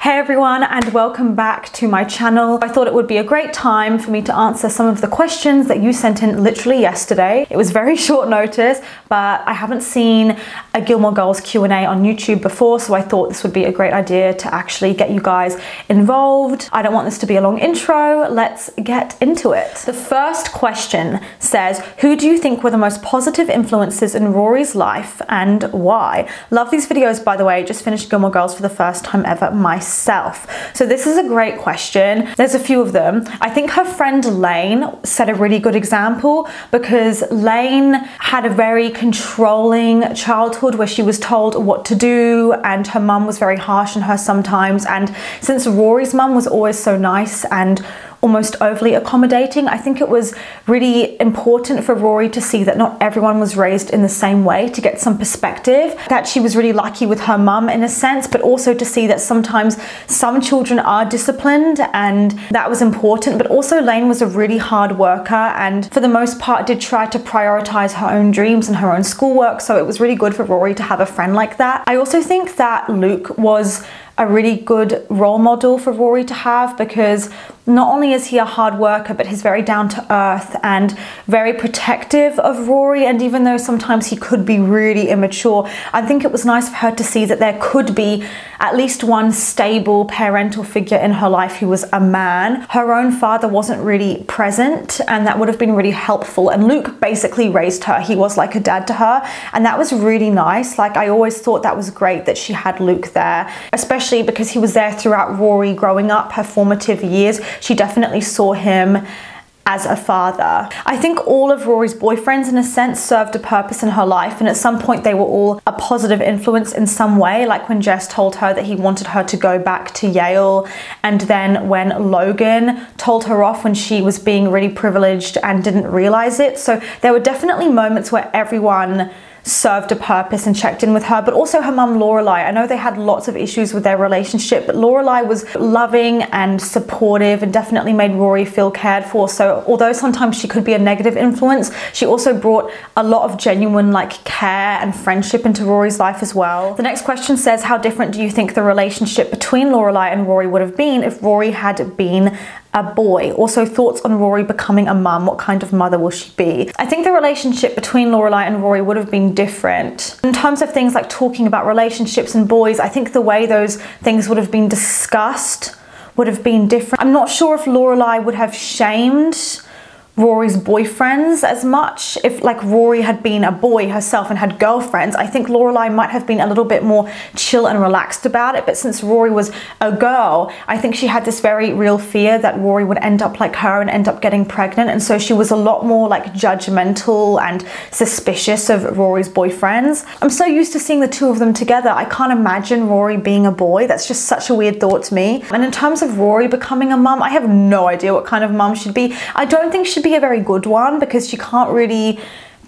Hey everyone, and welcome back to my channel. I thought it would be a great time for me to answer some of the questions that you sent in literally yesterday. It was very short notice, but I haven't seen a Gilmore Girls Q&A on YouTube before, so I thought this would be a great idea to actually get you guys involved. I don't want this to be a long intro. Let's get into it. The first question says, who do you think were the most positive influences in Rory's life and why? Love these videos, by the way. Just finished Gilmore Girls for the first time ever myself. So this is a great question. There's a few of them. I think her friend Lane set a really good example because Lane had a very controlling childhood where she was told what to do and her mum was very harsh on her sometimes. And since Rory's mum was always so nice and almost overly accommodating, I think it was really important for Rory to see that not everyone was raised in the same way, to get some perspective, that she was really lucky with her mum in a sense, but also to see that sometimes some children are disciplined, and that was important. But also Lane was a really hard worker and for the most part did try to prioritize her own dreams and her own schoolwork, so it was really good for Rory to have a friend like that. I also think that Luke was a really good role model for Rory to have, because not only is he a hard worker, but he's very down to earth and very protective of Rory. And even though sometimes he could be really immature, I think it was nice for her to see that there could be at least one stable parental figure in her life who was a man. Her own father wasn't really present, and that would have been really helpful. And Luke basically raised her. He was like a dad to her, and that was really nice. Like, I always thought that was great that she had Luke there, especially because he was there throughout Rory growing up, her formative years. She definitely saw him as a father. I think all of Rory's boyfriends, in a sense, served a purpose in her life, and at some point they were all a positive influence in some way, like when Jess told her that he wanted her to go back to Yale, and then when Logan told her off when she was being really privileged and didn't realize it. So there were definitely moments where everyone served a purpose and checked in with her, but also her mum Lorelai. I know they had lots of issues with their relationship, but Lorelai was loving and supportive and definitely made Rory feel cared for. So although sometimes she could be a negative influence, she also brought a lot of genuine care and friendship into Rory's life as well. The next question says, how different do you think the relationship between Lorelai and Rory would have been if Rory had been a boy? Also, thoughts on Rory becoming a mum. What kind of mother will she be? I think the relationship between Lorelai and Rory would have been different. In terms of things like talking about relationships and boys, I think the way those things would have been discussed would have been different. I'm not sure if Lorelai would have shamed Rory's boyfriends as much. If Rory had been a boy herself and had girlfriends, I think Lorelai might have been a little bit more chill and relaxed about it. But since Rory was a girl, I think she had this very real fear that Rory would end up like her and end up getting pregnant. And so she was a lot more judgmental and suspicious of Rory's boyfriends. I'm so used to seeing the two of them together. I can't imagine Rory being a boy. That's just such a weird thought to me. And in terms of Rory becoming a mum, I have no idea what kind of mum she'd be. I don't think she'd be a very good one because she can't really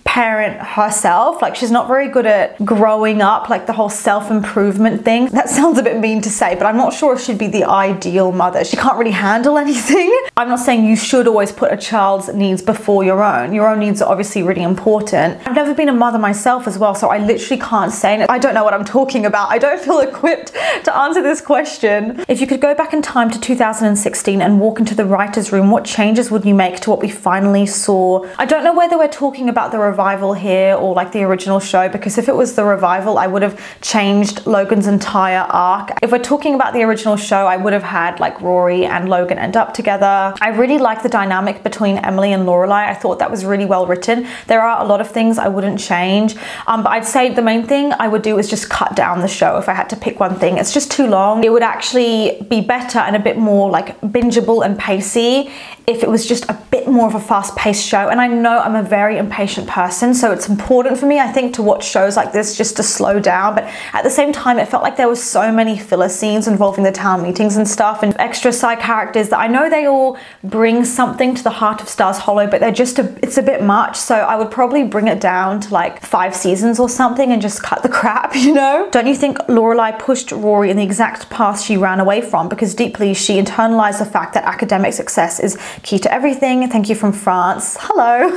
parent herself. She's not very good at growing up, the whole self-improvement thing. That sounds a bit mean to say, but I'm not sure if she'd be the ideal mother. She can't really handle anything. I'm not saying you should always put a child's needs before your own. Your own needs are obviously really important. I've never been a mother myself as well, so I literally can't say. I don't know what I'm talking about. I don't feel equipped to answer this question. If you could go back in time to 2016 and walk into the writer's room, what changes would you make to what we finally saw? I don't know whether we're talking about the revival here or the original show, because if it was the revival, I would have changed Logan's entire arc. If we're talking about the original show, I would have had Rory and Logan end up together. I really like the dynamic between Emily and Lorelai. I thought that was really well written. There are a lot of things I wouldn't change, but I'd say the main thing I would do is just cut down the show if I had to pick one thing. It's just too long. It would actually be better and a bit more bingeable and pacey if it was just a bit more of a fast-paced show. And I know I'm a very impatient person, so it's important for me, I think, to watch shows like this just to slow down. But at the same time, it felt like there was so many filler scenes involving the town meetings and stuff and extra side characters that I know they all bring something to the heart of Stars Hollow, but they're just it's a bit much. So I would probably bring it down to 5 seasons or something and just cut the crap, you know? Don't you think Lorelai pushed Rory in the exact path she ran away from? Because deeply she internalized the fact that academic success is key to everything. Thank you from France. Hello.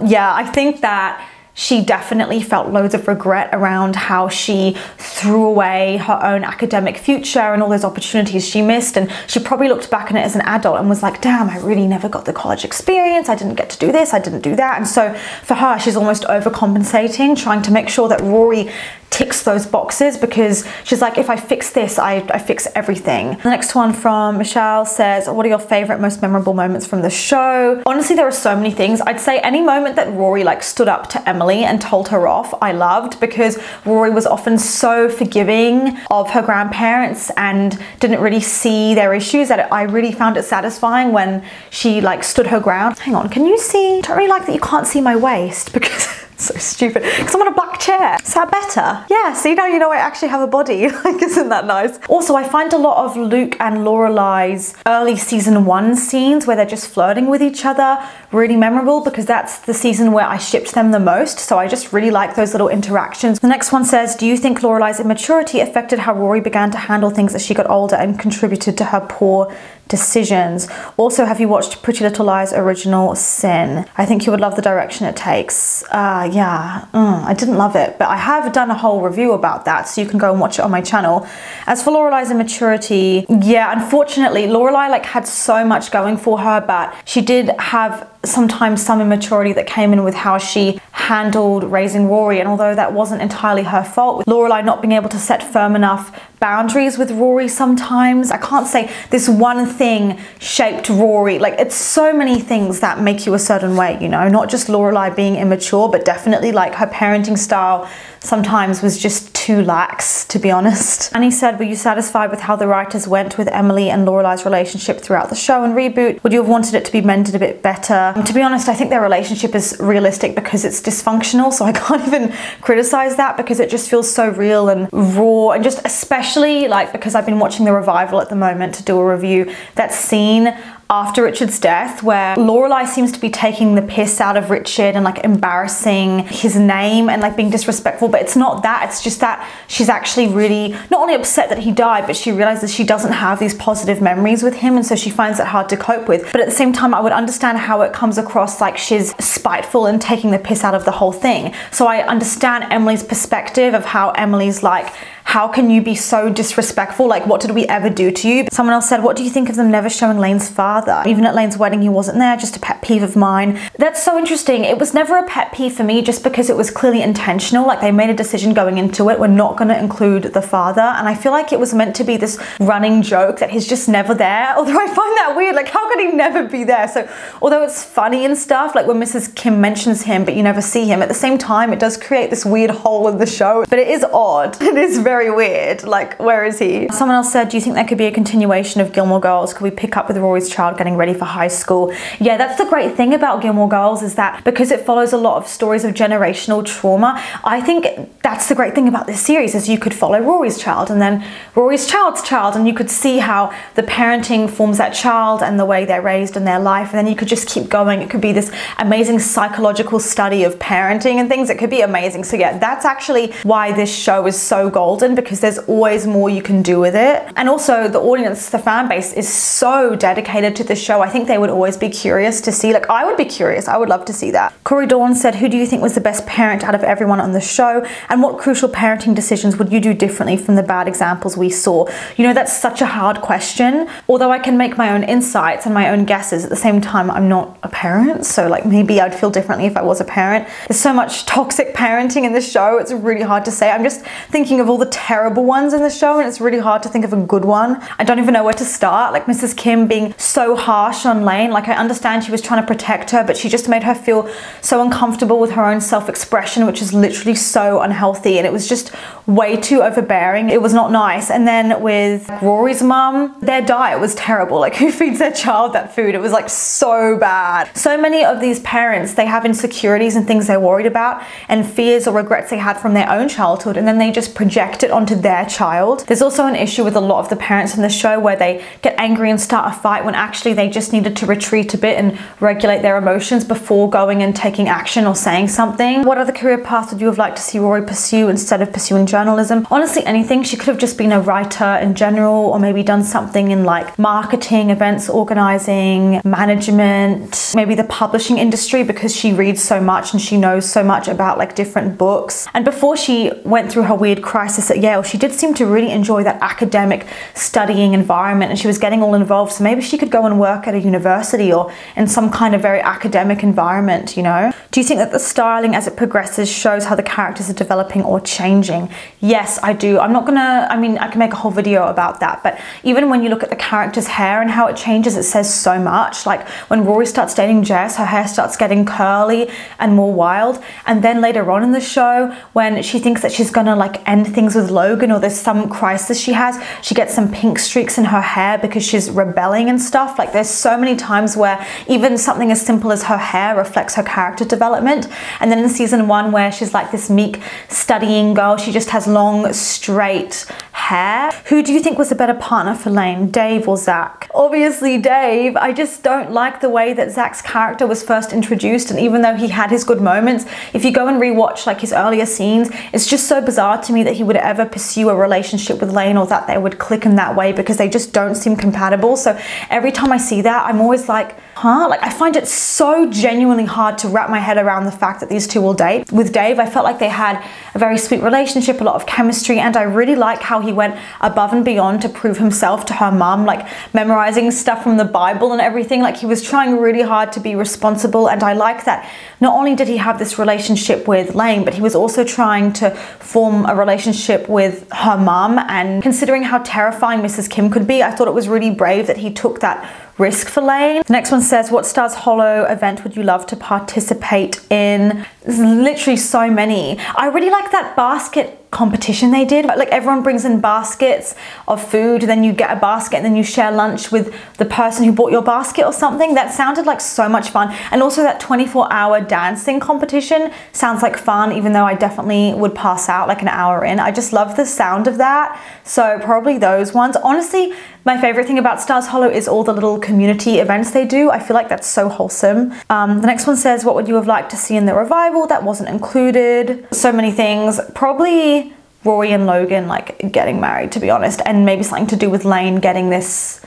Yeah, I think that she definitely felt loads of regret around how she threw away her own academic future and all those opportunities she missed. And she probably looked back on it as an adult and was like, damn, I really never got the college experience. I didn't get to do this, I didn't do that. And so for her, she's almost overcompensating, trying to make sure that Rory ticks those boxes, because she's like, if I fix this, I fix everything. The next one from Michelle says, what are your favorite, most memorable moments from the show? Honestly, there are so many things. I'd say any moment that Rory like stood up to Emily and told her off, I loved, because Rory was often so forgiving of her grandparents and didn't really see their issues, that I really found it satisfying when she like stood her ground. Hang on, can you see? I don't really like that you can't see my waist, because so stupid, because I'm on a black chair. Is that better? Yeah, see, now you know I actually have a body. Like, isn't that nice? Also, I find a lot of Luke and Lorelai's early season 1 scenes where they're just flirting with each other really memorable, because that's the season where I shipped them the most. So I just really like those little interactions. The next one says, do you think Lorelai's immaturity affected how Rory began to handle things as she got older and contributed to her poor decisions? Also, have you watched Pretty Little Lies Original Sin? I think you would love the direction it takes. I didn't love it, but I have done a whole review about that, so you can go and watch it on my channel. As for Lorelai's immaturity, yeah, unfortunately, Lorelai like had so much going for her, but she did have sometimes some immaturity that came in with how she handled raising Rory. And although that wasn't entirely her fault, with Lorelai not being able to set firm enough boundaries with Rory sometimes, I can't say this one thing shaped Rory. Like, it's so many things that make you a certain way, you know, not just Lorelai being immature, but definitely like her parenting style sometimes was just too lax, to be honest. Annie said, were you satisfied with how the writers went with Emily and Lorelai's relationship throughout the show and reboot? Would you have wanted it to be mended a bit better? To be honest, I think their relationship is realistic because it's dysfunctional, so I can't even criticize that, because it just feels so real and raw. And just especially like, because I've been watching the revival at the moment to do a review, that scene after Richard's death where Lorelai seems to be taking the piss out of Richard and like embarrassing his name and like being disrespectful, but it's not that, it's just that she's actually really not only upset that he died, but she realizes she doesn't have these positive memories with him, and so she finds it hard to cope with. But at the same time, I would understand how it comes across like she's spiteful and taking the piss out of the whole thing. So I understand Emily's perspective of how Emily's like, how can you be so disrespectful? Like, what did we ever do to you? Someone else said, what do you think of them never showing Lane's father? Even at Lane's wedding, he wasn't there, just a pet peeve of mine. That's so interesting. It was never a pet peeve for me, just because it was clearly intentional. Like, they made a decision going into it, we're not gonna include the father. And I feel like it was meant to be this running joke that he's just never there. Although I find that weird, like, how could he never be there? So although it's funny and stuff, like when Mrs. Kim mentions him, but you never see him, at the same time, it does create this weird hole in the show. But it is odd. It is very weird. Like, where is he? Someone else said, do you think there could be a continuation of Gilmore Girls? Could we pick up with Rory's child getting ready for high school? Yeah, that's the great thing about Gilmore Girls, is that because it follows a lot of stories of generational trauma, I think that's the great thing about this series, is you could follow Rory's child and then Rory's child's child, and you could see how the parenting forms that child and the way they're raised in their life, and then you could just keep going. It could be this amazing psychological study of parenting and things. It could be amazing. So yeah, that's actually why this show is so golden, because there's always more you can do with it. And also the audience, the fan base is so dedicated to the show. I think they would always be curious to see, like I would be curious, I would love to see that. Corey Dawn said, who do you think was the best parent out of everyone on the show? And what crucial parenting decisions would you do differently from the bad examples we saw? You know, that's such a hard question. Although I can make my own insights and my own guesses, at the same time, I'm not a parent. So like maybe I'd feel differently if I was a parent. There's so much toxic parenting in this show. It's really hard to say. I'm just thinking of all the terrible ones in the show, and it's really hard to think of a good one. I don't even know where to start. Like Mrs. Kim being so harsh on Lane. Like, I understand she was trying to protect her, but she just made her feel so uncomfortable with her own self-expression, which is literally so unhealthy, and it was just way too overbearing. It was not nice. And then with Rory's mum, their diet was terrible. Like, who feeds their child that food? It was like so bad. So many of these parents, they have insecurities and things they're worried about and fears or regrets they had from their own childhood, and then they just project project it onto their child. There's also an issue with a lot of the parents in the show where they get angry and start a fight when actually they just needed to retreat a bit and regulate their emotions before going and taking action or saying something. What other career path would you have liked to see Rory pursue instead of pursuing journalism? Honestly, anything. She could have just been a writer in general, or maybe done something in like marketing, events organizing, management, maybe the publishing industry, because she reads so much and she knows so much about like different books. And before she went through her weird crisis at Yale, she did seem to really enjoy that academic studying environment, and she was getting all involved. So maybe she could go and work at a university or in some kind of very academic environment, you know? Do you think that the styling as it progresses shows how the characters are developing or changing? Yes, I do. I'm not gonna, I mean, I can make a whole video about that, but even when you look at the character's hair and how it changes, it says so much. Like when Rory starts dating Jess, her hair starts getting curly and more wild. And then later on in the show, when she thinks that she's gonna like end things with Logan, or there's some crisis she has, she gets some pink streaks in her hair because she's rebelling and stuff. Like there's so many times where even something as simple as her hair reflects her character development. And then in season 1, where she's like this meek studying girl, she just has long straight hair. Who do you think was a better partner for Lane, Dave or Zach? Obviously Dave. I just don't like the way that Zach's character was first introduced, and even though he had his good moments, if you go and rewatch like his earlier scenes, it's just so bizarre to me that he would ever pursue a relationship with Lane, or that they would click in that way, because they just don't seem compatible. So every time I see that, I'm always like, huh? Like I find it so genuinely hard to wrap my head around the fact that these two will date. With Dave, I felt like they had a very sweet relationship, a lot of chemistry, and I really like how he went above and beyond to prove himself to her mum, like memorizing stuff from the Bible and everything. Like he was trying really hard to be responsible, and I like that not only did he have this relationship with Lane, but he was also trying to form a relationship with her mum. And considering how terrifying Mrs. Kim could be, I thought it was really brave that he took that risk for Lane. The next one says, what Stars Hollow event would you love to participate in? There's literally so many. I really like that basket competition they did. Like everyone brings in baskets of food, then you get a basket and then you share lunch with the person who bought your basket or something. That sounded like so much fun. And also that 24-hour dancing competition sounds like fun, even though I definitely would pass out like an hour in. I just love the sound of that. So probably those ones. Honestly, my favorite thing about Stars Hollow is all the little community events they do. I feel like that's so wholesome. The next one says, what would you have liked to see in the revival that wasn't included? So many things. Probably Rory and Logan like getting married, to be honest, and maybe something to do with Lane getting this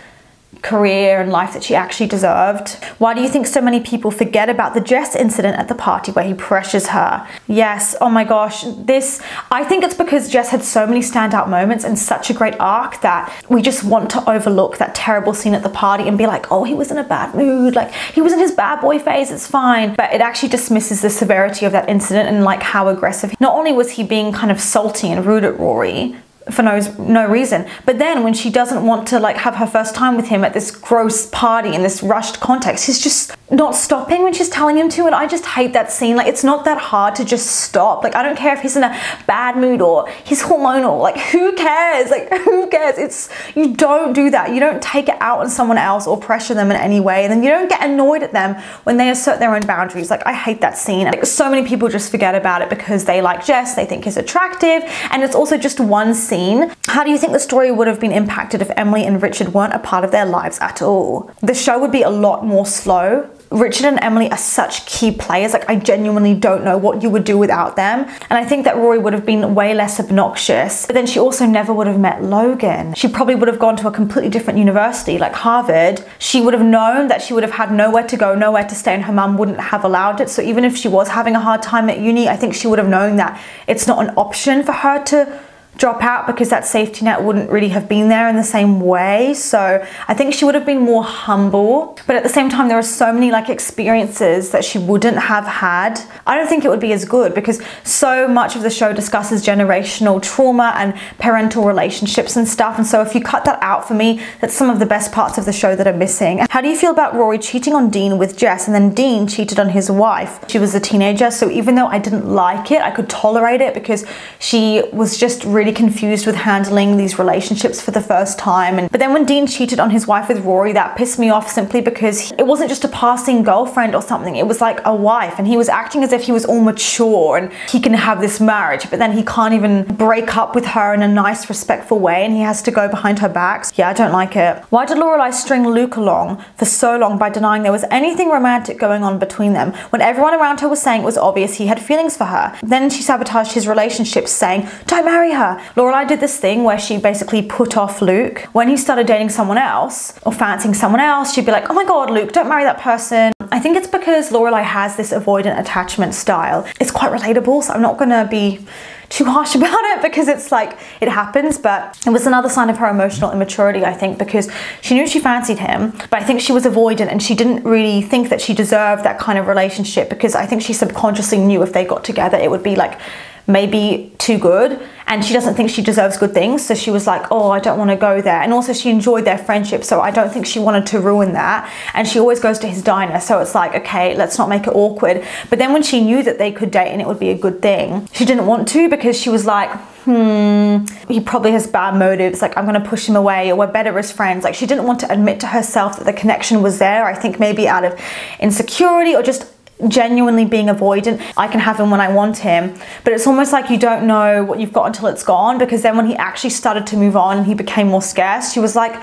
career and life that she actually deserved. Why do you think so many people forget about the Jess incident at the party where he pressures her? Yes, oh my gosh, I think it's because Jess had so many standout moments and such a great arc that we just want to overlook that terrible scene at the party and be like, oh, he was in a bad mood, like he was in his bad boy phase, it's fine. But it actually dismisses the severity of that incident and like how aggressive. Not only was he being kind of salty and rude at Rory for no reason, but then when she doesn't want to like have her first time with him at this gross party in this rushed context, he's just not stopping when she's telling him to. And I just hate that scene. Like it's not that hard to just stop. Like I don't care if he's in a bad mood or he's hormonal, like who cares? Like who cares? You don't do that. You don't take it out on someone else or pressure them in any way, and then you don't get annoyed at them when they assert their own boundaries. Like I hate that scene. Like, so many people just forget about it because they like Jess, they think he's attractive, and it's also just one scene. How do you think the story would have been impacted if Emily and Richard weren't a part of their lives at all? The show would be a lot more slow. Richard and Emily are such key players. Like I genuinely don't know what you would do without them. And I think that Rory would have been way less obnoxious, but then she also never would have met Logan. She probably would have gone to a completely different university like Harvard. She would have known that she would have had nowhere to go, nowhere to stay, and her mum wouldn't have allowed it. So even if she was having a hard time at uni, I think she would have known that it's not an option for her to drop out because that safety net wouldn't really have been there in the same way. So I think she would have been more humble, but at the same time there are so many like experiences that she wouldn't have had. I don't think it would be as good because so much of the show discusses generational trauma and parental relationships and stuff, and so if you cut that out, for me that's some of the best parts of the show that are missing. How do you feel about Rory cheating on Dean with Jess, and then Dean cheated on his wife? She was a teenager, so even though I didn't like it, I could tolerate it because she was just really really confused with handling these relationships for the first time. But then when Dean cheated on his wife with Rory, that pissed me off simply because it wasn't just a passing girlfriend or something. It was like a wife, and he was acting as if he was all mature and he can have this marriage, but then he can't even break up with her in a nice, respectful way, and he has to go behind her back. Yeah, I don't like it. Why did Lorelai string Luke along for so long by denying there was anything romantic going on between them when everyone around her was saying it was obvious he had feelings for her? Then she sabotaged his relationship, saying, "Don't marry her." Lorelai did this thing where she basically put off Luke. When he started dating someone else or fancying someone else, she'd be like, "Oh my god, Luke, don't marry that person." I think it's because Lorelai has this avoidant attachment style. It's quite relatable, so I'm not gonna be too harsh about it because it's like, it happens, but it was another sign of her emotional immaturity, I think, because she knew she fancied him, but I think she was avoidant and she didn't really think that she deserved that kind of relationship, because I think she subconsciously knew if they got together it would be like maybe too good, and she doesn't think she deserves good things, so she was like, oh, I don't want to go there. And also she enjoyed their friendship, so I don't think she wanted to ruin that, and she always goes to his diner, so it's like, okay, let's not make it awkward. But then when she knew that they could date and it would be a good thing, she didn't want to, because she was like, he probably has bad motives, like I'm gonna push him away, or we're better as friends. Like she didn't want to admit to herself that the connection was there. I think maybe out of insecurity or just genuinely being avoidant. I can have him when I want him, but it's almost like you don't know what you've got until it's gone, because then when he actually started to move on and he became more scarce, she was like,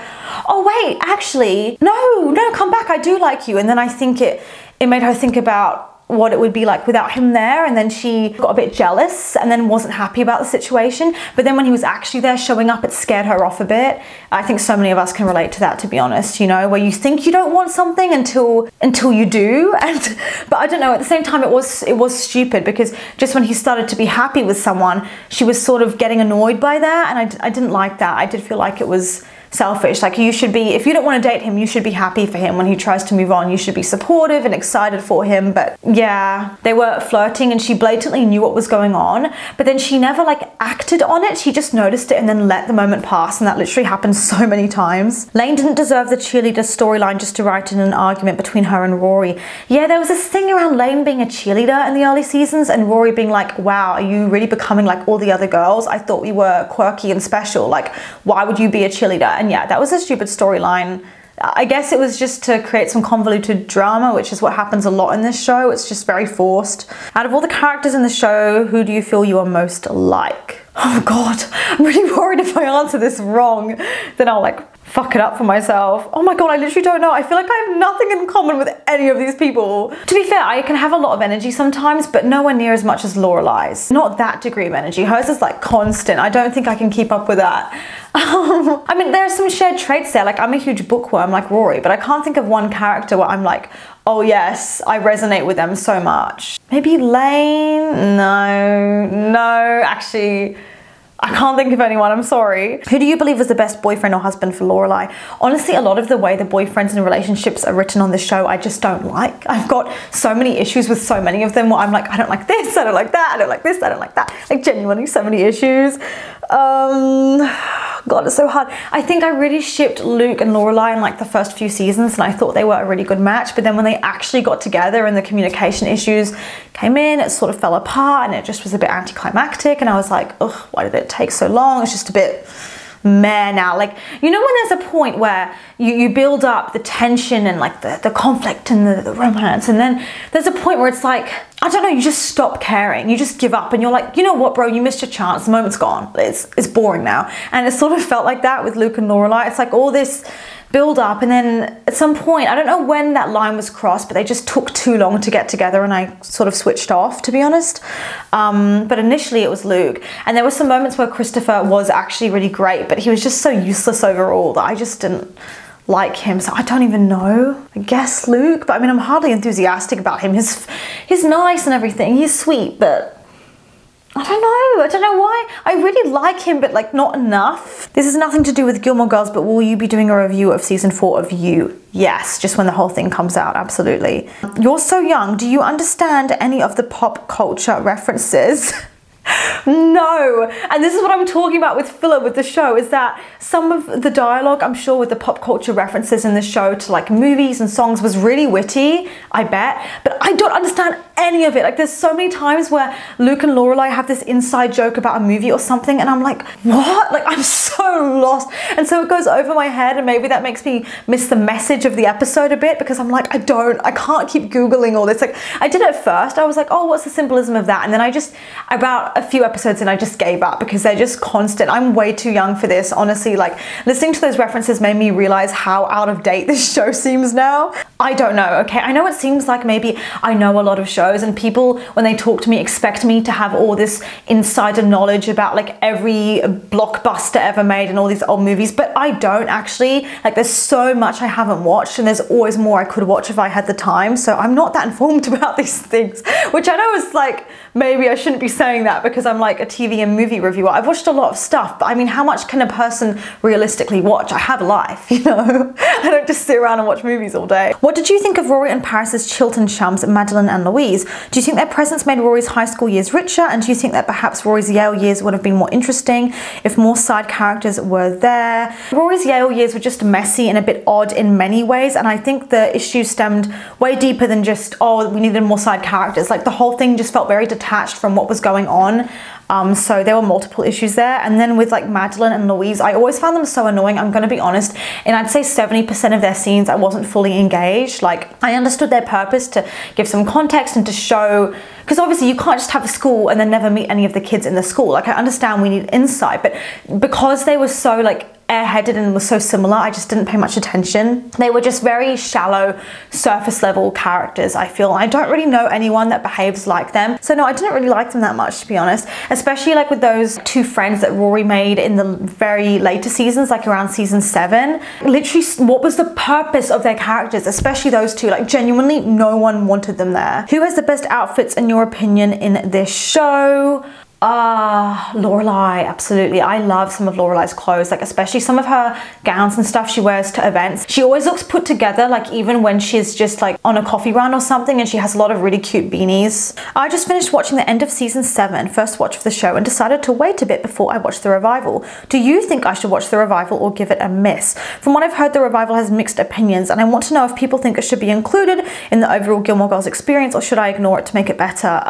oh wait, actually, no, come back, I do like you. And then I think it made her think about what it would be like without him there, and then she got a bit jealous and then wasn't happy about the situation. But then when he was actually there showing up, it scared her off a bit. I think so many of us can relate to that, to be honest, you know, where you think you don't want something until you do. But I don't know, at the same time it was stupid, because just when he started to be happy with someone, she was sort of getting annoyed by that, and I didn't like that. I did feel like it was selfish. Like, you should be, if you don't want to date him, you should be happy for him when he tries to move on. You should be supportive and excited for him. But yeah, they were flirting and she blatantly knew what was going on, but then she never like acted on it. She just noticed it and then let the moment pass, and that literally happened so many times. Lane didn't deserve the cheerleader storyline just to write in an argument between her and Rory. Yeah, there was this thing around Lane being a cheerleader in the early seasons and Rory being like, wow, are you really becoming like all the other girls? I thought we were quirky and special. Like, why would you be a cheerleader? And yeah, that was a stupid storyline. I guess it was just to create some convoluted drama, which is what happens a lot in this show. It's just very forced. Out of all the characters in the show, who do you feel you are most like? Oh God, I'm really worried if I answer this wrong, then I'll like fuck it up for myself. Oh my God, I literally don't know. I feel like I have nothing in common with any of these people. To be fair, I can have a lot of energy sometimes, but nowhere near as much as Lorelai's. Not that degree of energy. Hers is like constant. I don't think I can keep up with that. I mean, there are some shared traits there. Like, I'm a huge bookworm like Rory, but I can't think of one character where I'm like, oh yes, I resonate with them so much. Maybe Lane? No, actually, I can't think of anyone, I'm sorry. Who do you believe was the best boyfriend or husband for Lorelai? Honestly, a lot of the way the boyfriends and relationships are written on the show, I just don't like. I've got so many issues with so many of them where I'm like, I don't like this, I don't like that, I don't like this, I don't like that. Like, genuinely, so many issues. God, it's so hard. I think I really shipped Luke and Lorelai in like the first few seasons, and I thought they were a really good match, but then when they actually got together and the communication issues came in, it sort of fell apart and it just was a bit anticlimactic, and I was like, ugh, why did it take so long? It's just a bit meh now. Like, you know when there's a point where you build up the tension and like the conflict and the romance, and then there's a point where it's like, I don't know, you just stop caring, you just give up, and you're like, you know what, bro, you missed your chance, the moment's gone, it's boring now. And it sort of felt like that with Luke and Lorelai. It's like all this build up, and then at some point, I don't know when that line was crossed, but they just took too long to get together, and I sort of switched off, to be honest. But initially it was Luke, and there were some moments where Christopher was actually really great, but he was just so useless overall that I just didn't like him, so I don't even know. I guess Luke, but I mean, I'm hardly enthusiastic about him. He's nice and everything, he's sweet, but I don't know why. I really like him, but like not enough. This has nothing to do with Gilmore Girls, but will you be doing a review of season 4 of You? Yes, just when the whole thing comes out, absolutely. You're so young, do you understand any of the pop culture references? No, and this is what I'm talking about with filler with the show, is that some of the dialogue, I'm sure with the pop culture references in the show to like movies and songs, was really witty, I bet, but I don't understand any of it. Like there's so many times where Luke and Lorelai have this inside joke about a movie or something and I'm like, what? Like I'm so lost. And so it goes over my head, and maybe that makes me miss the message of the episode a bit, because I'm like, I can't keep Googling all this. Like I did it first, I was like, oh, what's the symbolism of that? And then I just, about a few episodes and I just gave up because they're just constant. I'm way too young for this, honestly. Like listening to those references made me realize how out of date this show seems now. I don't know, okay? I know it seems like maybe I know a lot of shows and people, when they talk to me, expect me to have all this insider knowledge about like every blockbuster ever made and all these old movies, but I don't actually. Like there's so much I haven't watched and there's always more I could watch if I had the time, so I'm not that informed about these things, which I know is like, maybe I shouldn't be saying that because I'm like a TV and movie reviewer. I've watched a lot of stuff, but I mean, how much can a person realistically watch? I have a life, you know? I don't just sit around and watch movies all day. What did you think of Rory and Paris's Chilton chums, Madeline and Louise? Do you think their presence made Rory's high school years richer? And do you think that perhaps Rory's Yale years would have been more interesting if more side characters were there? Rory's Yale years were just messy and a bit odd in many ways, and I think the issue stemmed way deeper than just, oh, we needed more side characters. Like the whole thing just felt very detached from what was going on. So there were multiple issues there. And then with like Madeline and Louise, I always found them so annoying, I'm gonna be honest. And I'd say 70% of their scenes I wasn't fully engaged. Like I understood their purpose to give some context and to show, because obviously you can't just have a school and then never meet any of the kids in the school. Like I understand we need insight, but because they were so like airheaded and were so similar, I just didn't pay much attention. They were just very shallow, surface level characters, I feel. I don't really know anyone that behaves like them. So no, I didn't really like them that much, to be honest. Especially like with those two friends that Rory made in the very later seasons, like around season 7. Literally, what was the purpose of their characters? Especially those two, like genuinely no one wanted them there. Who has the best outfits in your opinion in this show? Lorelai, absolutely. I love some of Lorelai's clothes, like especially some of her gowns and stuff she wears to events. She always looks put together, like even when she's just like on a coffee run or something, and she has a lot of really cute beanies. I just finished watching the end of season 7, first watch of the show, and decided to wait a bit before I watched the revival. Do you think I should watch the revival or give it a miss? From what I've heard, the revival has mixed opinions, and I want to know if people think it should be included in the overall Gilmore Girls experience, or should I ignore it to make it better?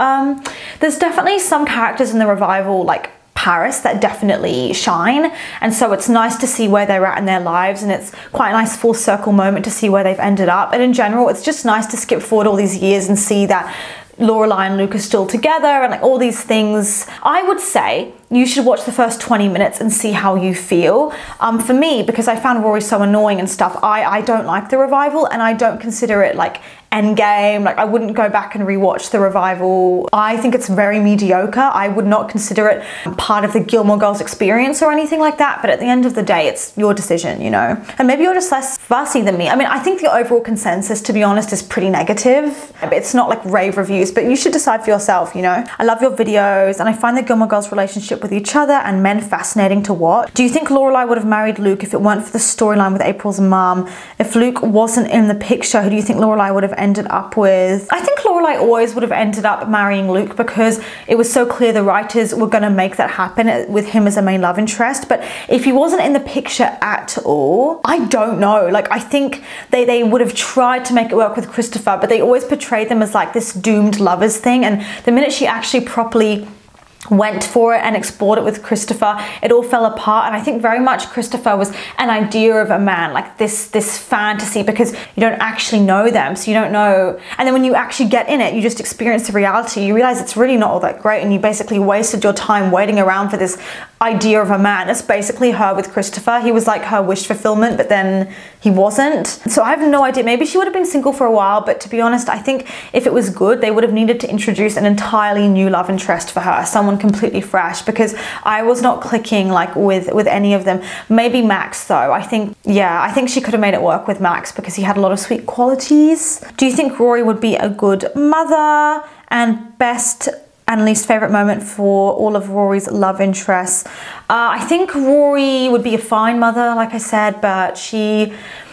There's definitely some characters in the revival, like Paris, that definitely shine, and so it's nice to see where they're at in their lives, and it's quite a nice full circle moment to see where they've ended up. And in general, it's just nice to skip forward all these years and see that Lorelai and Luke are still together and like all these things. I would say you should watch the first 20 minutes and see how you feel. For me, because I found Rory so annoying and stuff, I don't like the revival, and I don't consider it like endgame. Like I wouldn't go back and rewatch the revival. I think it's very mediocre. I would not consider it part of the Gilmore Girls experience or anything like that, but at the end of the day, it's your decision, you know? And maybe you're just less fussy than me. I mean, I think the overall consensus, to be honest, is pretty negative. It's not like rave reviews, but you should decide for yourself, you know? I love your videos, and I find the Gilmore Girls relationship with each other and men fascinating to watch. Do you think Lorelai would have married Luke if it weren't for the storyline with April's mom? If Luke wasn't in the picture, who do you think Lorelai would have ended up with? I think Lorelai always would have ended up marrying Luke, because it was so clear the writers were going to make that happen with him as a main love interest. But if he wasn't in the picture at all, I don't know. Like I think they would have tried to make it work with Christopher, but they always portrayed them as like this doomed lovers thing, and the minute she actually properly went for it and explored it with Christopher, it all fell apart. And I think very much Christopher was an idea of a man, like this fantasy, because you don't actually know them, so you don't know. And then when you actually get in it, you just experience the reality. You realize it's really not all that great, and you basically wasted your time waiting around for this idea of a man. It's basically her with Christopher. He was like her wish fulfillment, but then he wasn't. So I have no idea. Maybe she would have been single for a while, but to be honest, I think if it was good, they would have needed to introduce an entirely new love interest for her, someone completely fresh, because I was not clicking like with any of them. Maybe Max though. I think she could have made it work with Max because he had a lot of sweet qualities. Do you think Rory would be a good mother? And best and least favorite moment for all of Rory's love interests? I think Rory would be a fine mother, like I said, but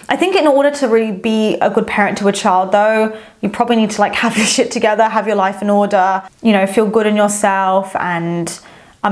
I think in order to really be a good parent to a child though, you probably need to like have your shit together, have your life in order, you know, feel good in yourself and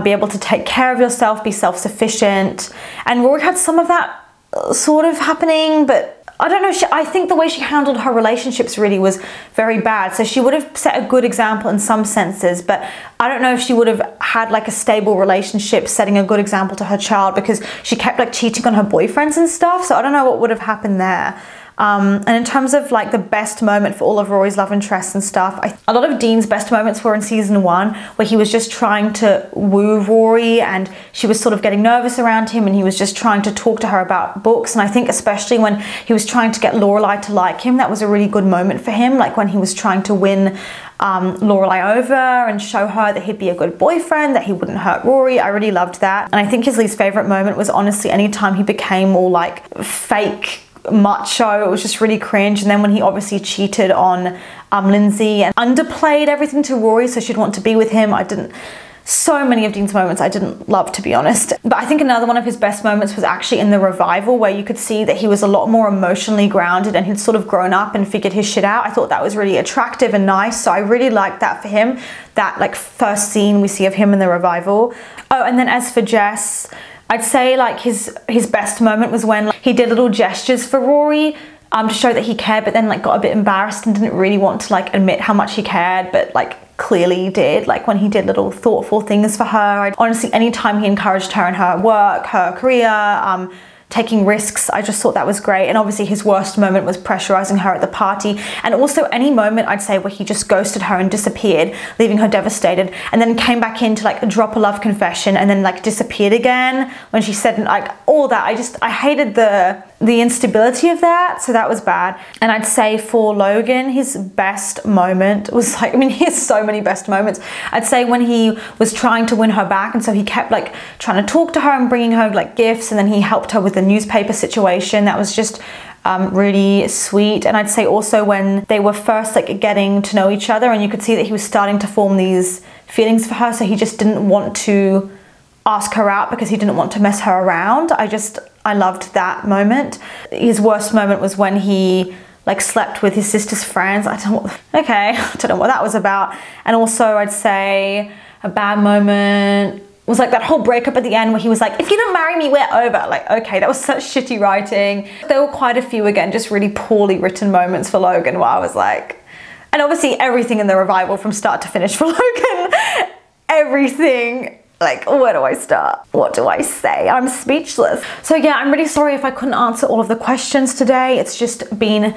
be able to take care of yourself, be self-sufficient. And Rory had some of that sort of happening, but I don't know, I think the way she handled her relationships really was very bad. So she would have set a good example in some senses, but I don't know if she would have had like a stable relationship setting a good example to her child, because she kept like cheating on her boyfriends and stuff. So I don't know what would have happened there. And in terms of like the best moment for all of Rory's love interests and stuff, a lot of Dean's best moments were in season 1, where he was just trying to woo Rory and she was sort of getting nervous around him, and he was just trying to talk to her about books. And I think especially when he was trying to get Lorelai to like him, that was a really good moment for him. Like when he was trying to win Lorelai over and show her that he'd be a good boyfriend, that he wouldn't hurt Rory. I really loved that. And I think his least favorite moment was honestly anytime he became all like fake macho. It was just really cringe. And then when he obviously cheated on Lindsay and underplayed everything to Rory so she'd want to be with him, so many of Dean's moments I didn't love, to be honest. But I think another one of his best moments was actually in the revival, where you could see that he was a lot more emotionally grounded and he'd sort of grown up and figured his shit out. I thought that was really attractive and nice, so I really liked that for him, that like first scene we see of him in the revival. Oh, and then as for Jess, I'd say like his best moment was when he did little gestures for Rory to show that he cared, but then like got a bit embarrassed and didn't really want to like admit how much he cared, but like clearly did, like when he did little thoughtful things for her. Honestly, anytime he encouraged her in her work, her career, taking risks, I just thought that was great. And obviously his worst moment was pressurizing her at the party, and also any moment I'd say where he just ghosted her and disappeared, leaving her devastated, and then came back in to like drop a love confession and then like disappeared again when she said like all that. I hated the instability of that, so that was bad. And I'd say for Logan, his best moment was like, I mean, he has so many best moments. I'd say when he was trying to win her back, and so he kept like trying to talk to her and bringing her like gifts, and then he helped her with the newspaper situation. That was just really sweet. And I'd say also when they were first like getting to know each other, and you could see that he was starting to form these feelings for her, so he just didn't want to ask her out because he didn't want to mess her around. I loved that moment. His worst moment was when he like slept with his sister's friends. I don't know what that was about. And also I'd say a bad moment was like that whole breakup at the end where he was like, if you don't marry me, we're over. Like, okay, that was such shitty writing. There were quite a few, again, just really poorly written moments for Logan where I was like, and obviously everything in the revival from start to finish for Logan, everything. Like, where do I start? What do I say? I'm speechless. So yeah, I'm really sorry if I couldn't answer all of the questions today. It's just been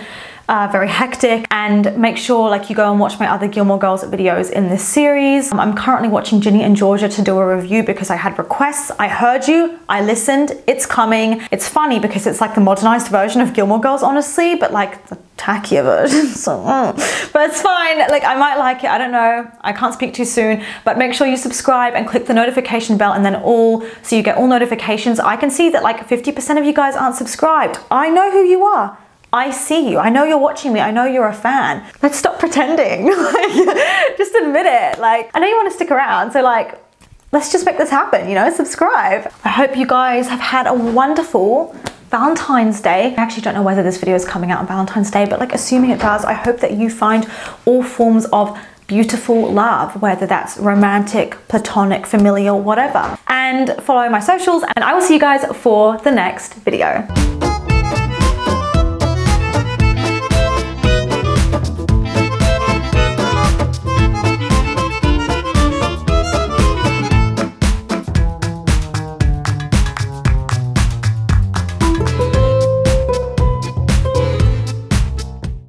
very hectic. And make sure like you go and watch my other Gilmore Girls videos in this series. I'm currently watching Ginny and Georgia to do a review because I had requests. I heard you, I listened, it's coming. It's funny because it's like the modernized version of Gilmore Girls, honestly, but like the tackier version. So, but it's fine. Like I might like it. I don't know. I can't speak too soon, but make sure you subscribe and click the notification bell and then all, so you get all notifications. I can see that like 50% of you guys aren't subscribed. I know who you are. I see you. I know you're watching me. I know you're a fan. Let's stop pretending. Like, just admit it. Like, I know you want to stick around, so like, let's just make this happen, you know, subscribe. I hope you guys have had a wonderful Valentine's Day. I actually don't know whether this video is coming out on Valentine's Day, but like assuming it does, I hope that you find all forms of beautiful love, whether that's romantic, platonic, familial, whatever. And follow my socials, and I will see you guys for the next video.